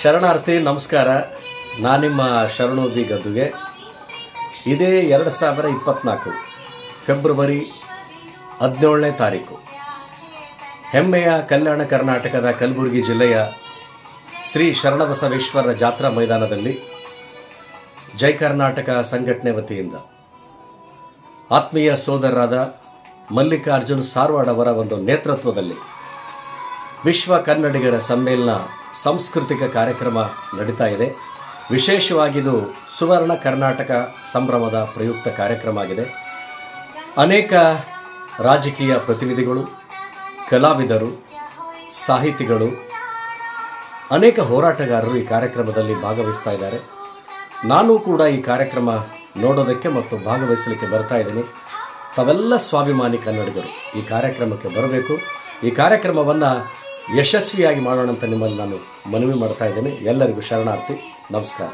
ಶರಣಾರ್ಥಿ ನಮಸ್ಕಾರ. ನಾನು ನಿಮ್ಮ ಶರಣು ಬಿ ಗದ್ದುಗೆ. ಇದೇ 2024 ಫೆಬ್ರವರಿ 17ನೇ ತಾರೀಕು ಹೆಮ್ಮೆಯ ಕಲ್ಯಾಣ ಕರ್ನಾಟಕದ ಕಲಬುರಗಿ ಜಿಲ್ಲೆಯ ಶ್ರೀ ಶರಣಬಸವೇಶ್ವರ ಜಾತ್ರಾ ಮೈದಾನದಲ್ಲಿ ಜೈ ಕರ್ನಾಟಕ ಸಂಘಟನೆ ವತಿಯಿಂದ ಆತ್ಮೀಯ ಸೋದರರಾದ ಮಲ್ಲಿಕಾರ್ಜುನ್ ಸಾರವಾಡ್ ಅವರ ಒಂದು ನೇತೃತ್ವದಲ್ಲಿ ವಿಶ್ವ ಕನ್ನಡಿಗರ ಸಮ್ಮೇಳನ ಸಾಂಸ್ಕೃತಿಕ ಕಾರ್ಯಕ್ರಮ ನಡೀತಾ ಇದೆ. ವಿಶೇಷವಾಗಿ ಇದು ಸುವರ್ಣ ಕರ್ನಾಟಕ ಸಂಭ್ರಮದ ಪ್ರಯುಕ್ತ ಕಾರ್ಯಕ್ರಮ ಆಗಿದೆ. ಅನೇಕ ರಾಜಕೀಯ ಪ್ರತಿನಿಧಿಗಳು, ಕಲಾವಿದರು, ಸಾಹಿತಿಗಳು, ಅನೇಕ ಹೋರಾಟಗಾರರು ಈ ಕಾರ್ಯಕ್ರಮದಲ್ಲಿ ಭಾಗವಹಿಸ್ತಾ ಇದ್ದಾರೆ. ನಾನು ಕೂಡ ಈ ಕಾರ್ಯಕ್ರಮ ನೋಡೋದಕ್ಕೆ ಮತ್ತು ಭಾಗವಹಿಸಲಿಕ್ಕೆ ಬರ್ತಾ ಇದ್ದೀನಿ. ತಾವೆಲ್ಲ ಸ್ವಾಭಿಮಾನಿ ಕನ್ನಡಿಗರು ಈ ಕಾರ್ಯಕ್ರಮಕ್ಕೆ ಬರಬೇಕು. ಈ ಕಾರ್ಯಕ್ರಮವನ್ನು ಯಶಸ್ವಿಯಾಗಿ ಮಾಡೋಣ ಅಂತ ನಿಮ್ಮಲ್ಲಿ ನಾನು ಮನವಿ ಮಾಡ್ತಾ ಇದ್ದೇನೆ. ಎಲ್ಲರಿಗೂ ಶರಣಾರ್ಥಿ. ನಮಸ್ಕಾರ.